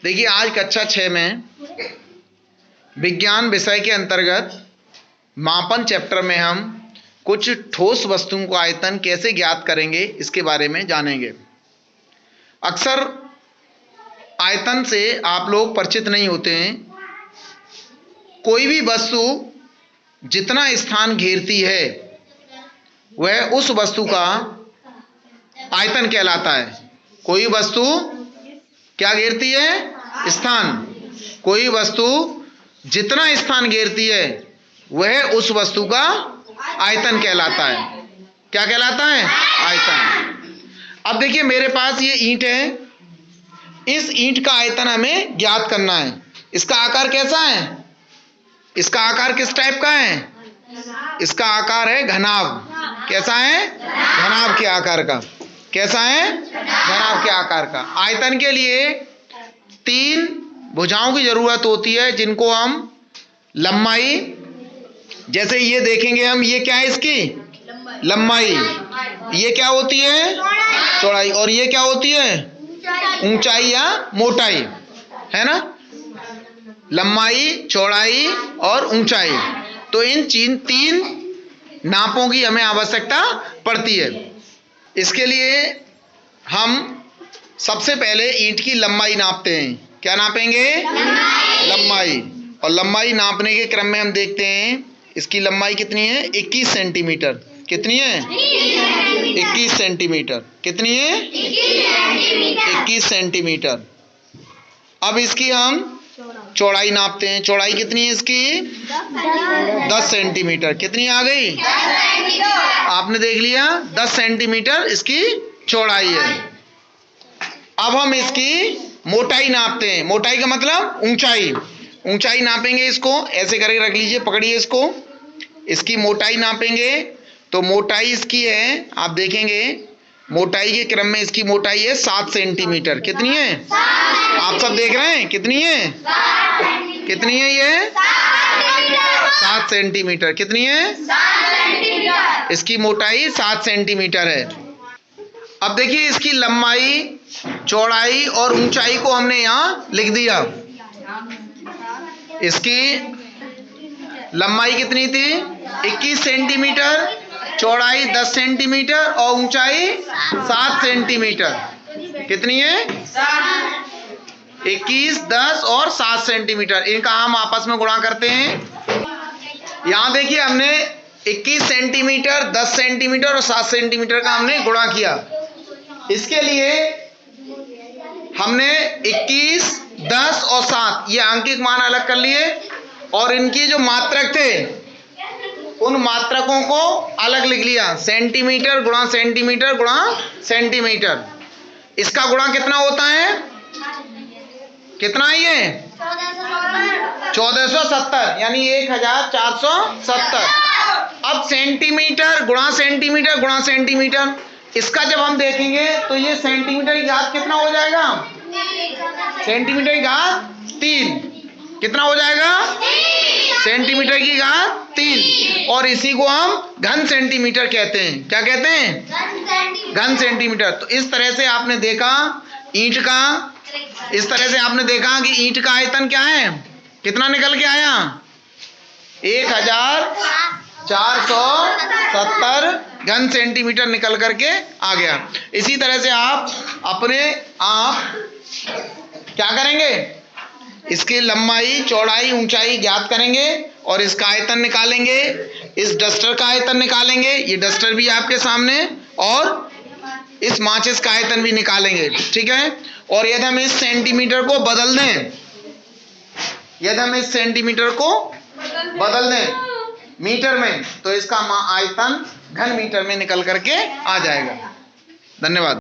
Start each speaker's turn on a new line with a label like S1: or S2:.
S1: देखिए आज कक्षा 6 में विज्ञान विषय के अंतर्गत मापन चैप्टर में हम कुछ ठोस वस्तुओं का आयतन कैसे ज्ञात करेंगे इसके बारे में जानेंगे। अक्सर आयतन से आप लोग परिचित नहीं होते हैं। कोई भी वस्तु जितना स्थान घेरती है वह उस वस्तु का आयतन कहलाता है। कोई वस्तु क्या घेरती है? स्थान। कोई वस्तु जितना स्थान घेरती है वह उस वस्तु का आयतन कहलाता है। क्या कहलाता है? आयतन। अब देखिए मेरे पास ये ईंट है। इस ईंट का आयतन हमें ज्ञात करना है। इसका आकार कैसा है? इसका आकार किस टाइप का है? इसका आकार है घनाभ। कैसा है? घनाभ के आकार का। कैसा है? घनाभ के आकार का। आयतन के लिए 3 भुजाओं की जरूरत होती है जिनको हम लंबाई, जैसे ये देखेंगे हम, ये क्या है इसकी? लंबाई। ये क्या होती है? चौड़ाई। और ये क्या होती है? ऊंचाई या मोटाई, है ना? लंबाई, चौड़ाई और ऊंचाई। तो इन 3 नापों की हमें आवश्यकता पड़ती है। इसके लिए हम सबसे पहले ईंट की लंबाई नापते हैं। क्या नापेंगे? लंबाई। और लंबाई नापने के क्रम में हम देखते हैं इसकी लंबाई कितनी है? 21 सेंटीमीटर। कितनी है? 21 सेंटीमीटर। कितनी है? 21 सेंटीमीटर। अब इसकी हम चौड़ाई नापते हैं। चौड़ाई कितनी है इसकी? 10 सेंटीमीटर। कितनी आ गई? आपने देख लिया, 10 सेंटीमीटर इसकी चौड़ाई है। अब हम इसकी मोटाई नापते हैं। मोटाई का मतलब ऊंचाई। ऊंचाई नापेंगे इसको, ऐसे करके रख लीजिए, पकड़िए इसको। इसकी मोटाई नापेंगे तो मोटाई इसकी है, आप देखेंगे मोटाई के क्रम में इसकी मोटाई है 7 सेंटीमीटर। कितनी है? आप सब देख रहे हैं कितनी है? कितनी है ये? 7 सेंटीमीटर। कितनी है? इसकी मोटाई 7 सेंटीमीटर है। अब देखिए इसकी लंबाई, चौड़ाई और ऊंचाई को हमने यहाँ लिख दिया। इसकी लंबाई कितनी थी? 21 सेंटीमीटर, चौड़ाई 10 सेंटीमीटर और ऊंचाई 7 सेंटीमीटर। कितनी है? 21, 10 और 7 सेंटीमीटर। इनका हम आपस में गुणा करते हैं। यहाँ देखिए हमने 21 सेंटीमीटर, 10 सेंटीमीटर और 7 सेंटीमीटर का हमने गुणा किया। इसके लिए हमने 21, 10 और 7 ये आंकिक मान अलग कर लिए और इनकी जो मात्रक थे उन मात्रकों को अलग लिख लिया। सेंटीमीटर गुणा सेंटीमीटर गुणा सेंटीमीटर। इसका गुणा कितना होता है? कितना है ये? 1470, यानी 1470। अब सेंटीमीटर गुणा सेंटीमीटर गुणा सेंटीमीटर, इसका जब हम देखेंगे तो ये सेंटीमीटर की घात कितना हो जाएगा? सेंटीमीटर की घात 3। कितना हो जाएगा? सेंटीमीटर की घात 3। और इसी को हम घन सेंटीमीटर कहते हैं। क्या कहते हैं? घन सेंटीमीटर। तो इस तरह से आपने देखा ईंट का, इस तरह से आपने देखा कि ईंट का आयतन क्या है, कितना निकल के आया? 1470 घन सेंटीमीटर निकल करके आ गया। इसी तरह से आप क्या करेंगे? इसकी लंबाई, चौड़ाई, ऊंचाई ज्ञात करेंगे और इसका आयतन निकालेंगे। इस डस्टर का आयतन निकालेंगे, ये डस्टर भी आपके सामने, और इस माचिस का आयतन भी निकालेंगे। ठीक है? और यदि हम इस सेंटीमीटर को बदल दें, यदि हम इस सेंटीमीटर को बदल दें मीटर में, तो इसका आयतन घन मीटर में निकल करके आ जाएगा। धन्यवाद।